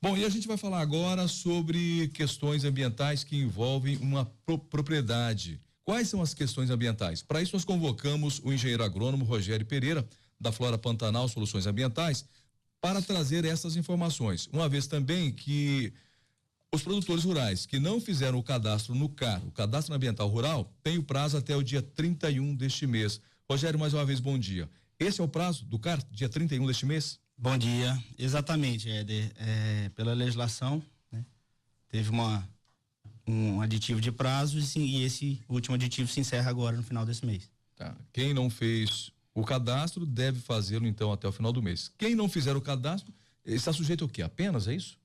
Bom, e a gente vai falar agora sobre questões ambientais que envolvem uma propriedade. Quais são as questões ambientais? Para isso nós convocamos o engenheiro agrônomo Rogério Pereira, da Flora Pantanal Soluções Ambientais, para trazer essas informações. Uma vez também que os produtores rurais que não fizeram o cadastro no CAR, o Cadastro Ambiental Rural, tem o prazo até o dia 31 deste mês. Rogério, mais uma vez, bom dia. Esse é o prazo do CAR, dia 31 deste mês? Bom dia, exatamente, Éder. Pela legislação, né, teve um aditivo de prazo e esse último aditivo se encerra agora no final desse mês. Tá. Quem não fez o cadastro deve fazê-lo então até o final do mês. Quem não fizer o cadastro está sujeito ao quê? Apenas, é isso?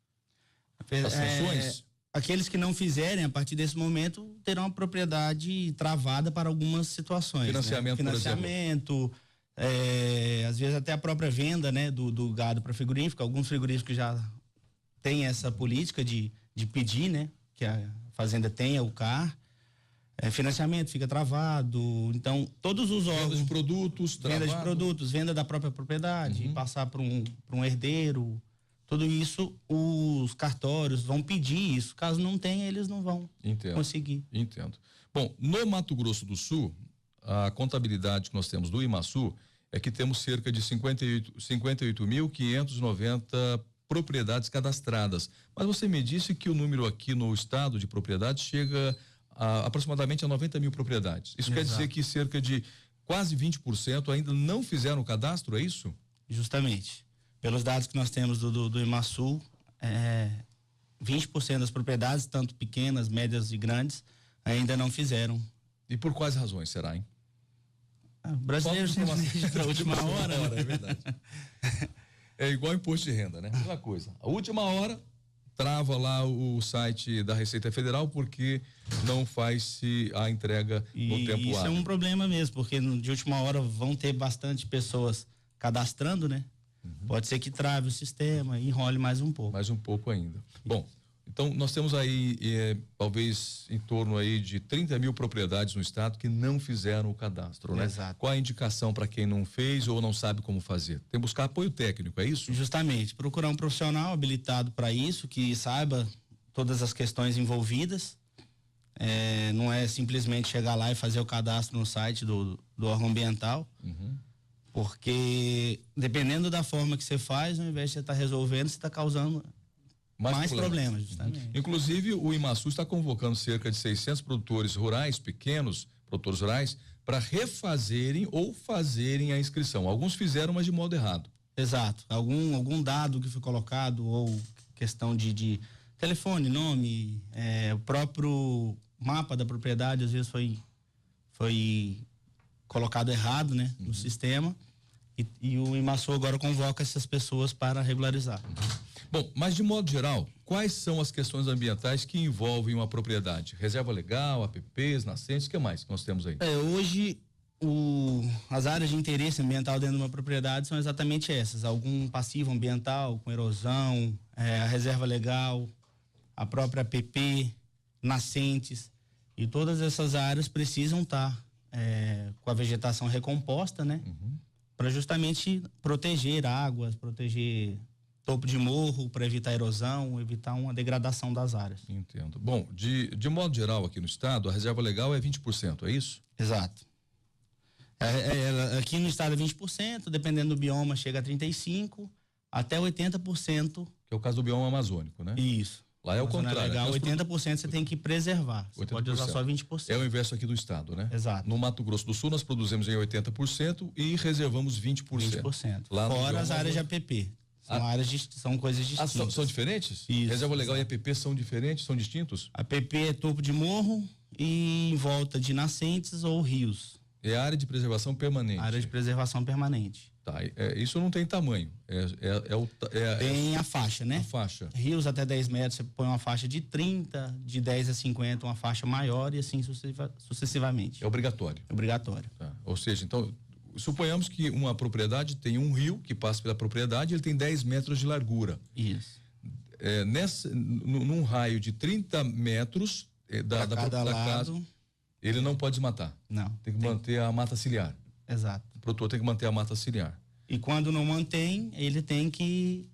As sanções? Aqueles que não fizerem, a partir desse momento, terão a propriedade travada para algumas situações. Financiamento, né? Financiamento, às vezes até a própria venda, né, do gado para frigorífico. Alguns frigoríficos já têm essa política de pedir, né, que a fazenda tenha o CAR. Financiamento fica travado, então todos os órgãos. Venda de produtos, venda de produtos, venda da própria propriedade, passar para um herdeiro. Tudo isso, os cartórios vão pedir isso. Caso não tenha, eles não vão conseguir. Entendo. Bom, no Mato Grosso do Sul, a contabilidade que nós temos do IMASU é que temos cerca de 58.590 propriedades cadastradas. Mas você me disse que o número aqui no estado de propriedades chega a aproximadamente a 90 mil propriedades. Isso quer dizer que cerca de quase 20% ainda não fizeram o cadastro, é isso? Justamente. Pelos dados que nós temos do IMASU, 20% das propriedades, tanto pequenas, médias e grandes, ainda não fizeram. E por quais razões será, hein? Brasileiro sempre deixa para a última hora. É verdade. É igual imposto de renda, né? Mesma coisa. A última hora trava lá o site da Receita Federal porque não faz-se a entrega no tempo hábil. Isso é um problema mesmo, porque de última hora vão ter bastante pessoas cadastrando, né? Pode ser que trave o sistema e enrole mais um pouco. Mais um pouco ainda. Bom, então nós temos aí talvez em torno aí de 30 mil propriedades no estado que não fizeram o cadastro, né? Exato. Qual a indicação para quem não fez ou não sabe como fazer? Tem que buscar apoio técnico, é isso? Justamente, procurar um profissional habilitado para isso, que saiba todas as questões envolvidas. Não é simplesmente chegar lá e fazer o cadastro no site do órgão ambiental. Porque dependendo da forma que você faz, ao invés de você estar resolvendo, você está causando mais problemas, justamente. Inclusive, o IMASU está convocando cerca de 600 produtores rurais, pequenos produtores rurais, para refazerem ou fazerem a inscrição. Alguns fizeram, mas de modo errado. Exato. Algum dado que foi colocado ou questão de telefone, nome, o próprio mapa da propriedade, às vezes foi colocado errado, né, no sistema, e o IMASU agora convoca essas pessoas para regularizar. Bom, mas de modo geral, quais são as questões ambientais que envolvem uma propriedade? Reserva legal, APPs, nascentes, o que mais que nós temos aí? Hoje, as áreas de interesse ambiental dentro de uma propriedade são exatamente essas: algum passivo ambiental com erosão, a reserva legal, a própria APP, nascentes, e todas essas áreas precisam estar com a vegetação recomposta, né? Para justamente proteger águas, proteger topo de morro, para evitar erosão, evitar uma degradação das áreas. Entendo. Bom, de modo geral aqui no estado, a reserva legal é 20%, é isso? Exato. Aqui no estado é 20%, dependendo do bioma chega a 35%, até 80%. Que é o caso do bioma amazônico, né? Isso. Lá é o contrário. Legal, 80% você tem que preservar. Você 80%. Pode usar só 20%. É o inverso aqui do estado, né? Exato. No Mato Grosso do Sul nós produzimos em 80% e reservamos 20%. 20%. Lá fora as áreas de APP. São coisas distintas. São diferentes? Isso. Reserva legal e APP são diferentes, são distintos? APP é topo de morro e em volta de nascentes ou rios. É área de preservação permanente. Área de preservação permanente. Tá, isso não tem tamanho. Tem a faixa, né? A faixa. Rios até 10 metros, você põe uma faixa de 30, de 10 a 50, uma faixa maior e assim sucessivamente. É obrigatório. É obrigatório. Tá. Ou seja, então, suponhamos que uma propriedade tem um rio que passa pela propriedade, ele tem 10 metros de largura. Isso. Num raio de 30 metros da casa, ele não pode desmatar. Não. Tem que manter a mata ciliar. Exato. O produtor tem que manter a mata ciliar. E quando não mantém, ele tem que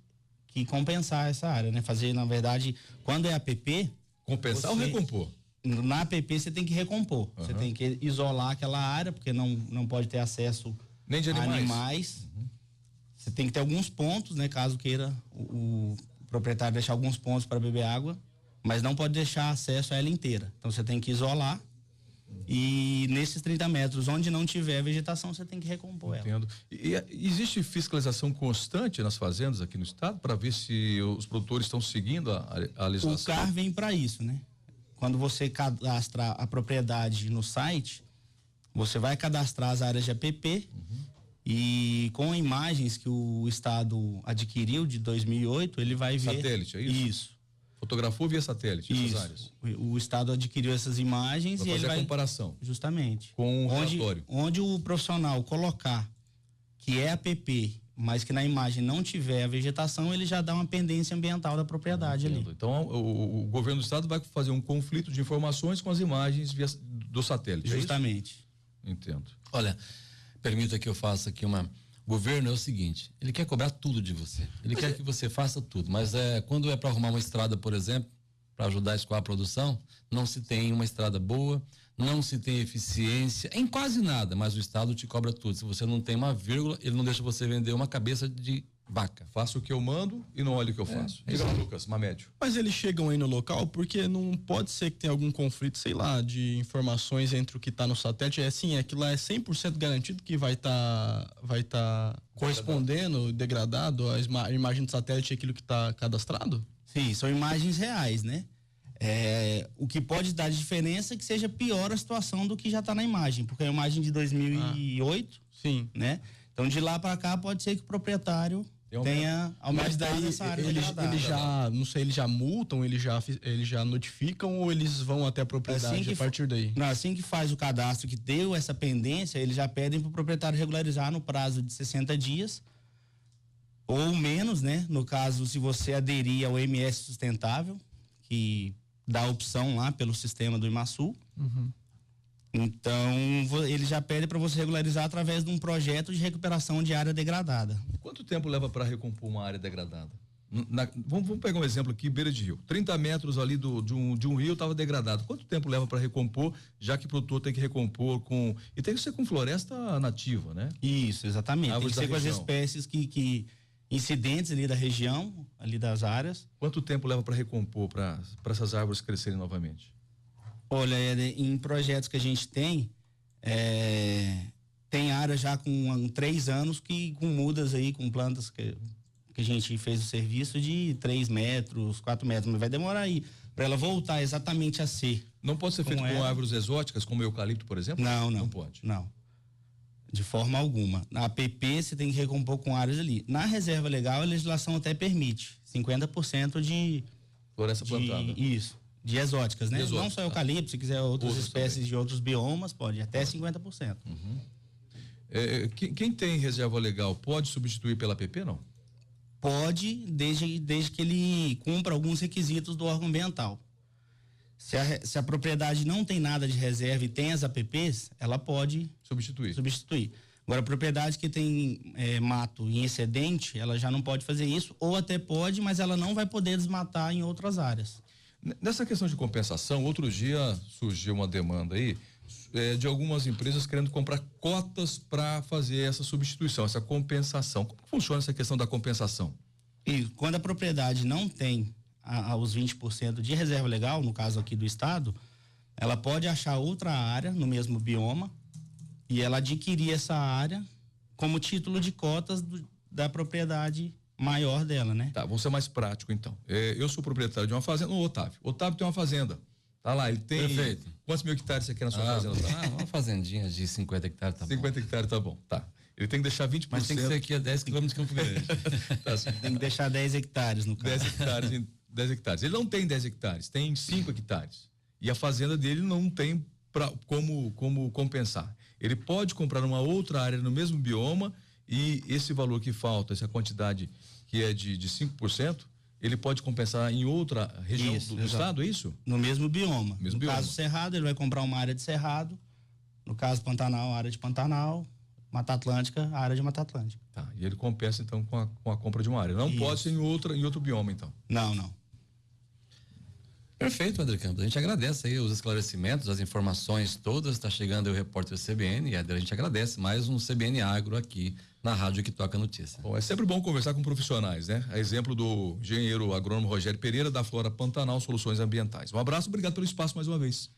que compensar essa área, né? Fazer, na verdade, quando é APP... Compensar ou recompor? Na APP você tem que recompor. Você tem que isolar aquela área, porque não pode ter acesso nem de a animais. Você tem que ter alguns pontos, né? Caso queira o proprietário deixar alguns pontos para beber água, mas não pode deixar acesso a ela inteira. Então você tem que isolar e nesses 30 metros, onde não tiver vegetação, você tem que recompor ela. Entendo. E existe fiscalização constante nas fazendas aqui no estado para ver se os produtores estão seguindo a legislação? O CAR vem para isso, né? Quando você cadastra a propriedade no site, você vai cadastrar as áreas de APP e com imagens que o estado adquiriu de 2008, ele vai ver... Satélite, é isso? Isso. Fotografou via satélite essas áreas? O estado adquiriu essas imagens e ele vai... fazer a comparação. Justamente. Com o relatório. Onde o profissional colocar que é APP, mas que na imagem não tiver a vegetação, ele já dá uma pendência ambiental da propriedade ali. Então, o governo do estado vai fazer um conflito de informações com as imagens do satélite. Justamente. É isso? Entendo. Olha, permita que eu faça aqui uma... O governo é o seguinte, ele quer cobrar tudo de você. Ele quer que você faça tudo, mas quando é para arrumar uma estrada, por exemplo, para ajudar a escoar a produção, não se tem uma estrada boa, não se tem eficiência em quase nada, mas o estado te cobra tudo. Se você não tem uma vírgula, ele não deixa você vender uma cabeça de vaca. Faço o que eu mando e não olho o que eu faço. Diga lá, Lucas, Mamédio. Mas eles chegam aí no local porque não pode ser que tenha algum conflito, sei lá, de informações entre o que está no satélite. Aquilo lá é 100% garantido que vai tá correspondendo, degradado, a imagem do satélite é aquilo que está cadastrado? Sim, são imagens reais, né? O que pode dar de diferença é que seja pior a situação do que já está na imagem, porque é a imagem de 2008, sim, né? Então de lá para cá pode ser que o proprietário tenha aumentado essa área. Eles já, não sei, eles já multam, eles já notificam ou eles vão até a propriedade a partir daí? Não, assim que faz o cadastro que deu essa pendência, eles já pedem para o proprietário regularizar no prazo de 60 dias ou menos, né? No caso, se você aderir ao MS Sustentável, que dá a opção lá pelo sistema do Imasul. Então, ele já pede para você regularizar através de um projeto de recuperação de área degradada. Quanto tempo leva para recompor uma área degradada? Vamos pegar um exemplo aqui, beira de rio. 30 metros ali de um rio estava degradado. Quanto tempo leva para recompor, já que o produtor tem que recompor com... E tem que ser com floresta nativa, né? Isso, exatamente. Árvores tem que ser com da as espécies que incidentes ali da região, ali das áreas. Quanto tempo leva para recompor, para essas árvores crescerem novamente? Olha, em projetos que a gente tem áreas já com 3 anos com mudas aí, com plantas que a gente fez o serviço de 3 metros, 4 metros, mas vai demorar aí para ela voltar exatamente a ser. Não pode ser feito com árvores exóticas, como o eucalipto, por exemplo? Não. Não pode? Não. De forma alguma. Na APP você tem que recompor com áreas ali. Na reserva legal a legislação até permite 50% de floresta plantada. Isso. De exóticas, né? Exóticas, não só eucalipto, se quiser outras espécies também. De outros biomas, pode até 50%. Quem tem reserva legal pode substituir pela APP, não? Pode, desde que ele cumpra alguns requisitos do órgão ambiental. Se a propriedade não tem nada de reserva e tem as APPs, ela pode substituir. Agora, a propriedade que tem mato em excedente, ela já não pode fazer isso, ou até pode, mas ela não vai poder desmatar em outras áreas. Nessa questão de compensação, outro dia surgiu uma demanda aí de algumas empresas querendo comprar cotas para fazer essa substituição, essa compensação. Como funciona essa questão da compensação? E quando a propriedade não tem os 20% de reserva legal, no caso aqui do estado, ela pode achar outra área no mesmo bioma e ela adquirir essa área como título de cotas da propriedade maior dela, né? Tá, vamos ser mais prático então. Eu sou proprietário de uma fazenda, o Otávio. Otávio tem uma fazenda. Tá lá, ele tem... Perfeito. Quantos mil hectares você quer na sua fazenda? Uma fazendinha de 50 hectares tá 50 bom. Hectares tá bom, tá. Ele tem que deixar 20%. Mas tem que ser aqui a 10 quilômetros de Campo Grande. Tá assim. Tem que deixar 10 hectares no caso. 10 hectares. Ele não tem 10 hectares, tem 5 hectares. E a fazenda dele não tem como compensar. Ele pode comprar uma outra área no mesmo bioma e esse valor que falta, essa quantidade que é de 5%, ele pode compensar em outra região do estado, é isso? No mesmo bioma. No caso Cerrado, ele vai comprar uma área de Cerrado. No caso Pantanal, área de Pantanal. Mata Atlântica, a área de Mata Atlântica. Tá, e ele compensa então com a compra de uma área. Não Isso. pode ser em outro bioma, então. Não. Perfeito, André Campos. A gente agradece aí os esclarecimentos, as informações todas. Está chegando aí o repórter CBN e a gente agradece mais um CBN Agro aqui na rádio que toca notícia. Bom, é sempre bom conversar com profissionais, né? A exemplo do engenheiro agrônomo Rogério Pereira, da Flora Pantanal Soluções Ambientais. Um abraço, obrigado pelo espaço mais uma vez.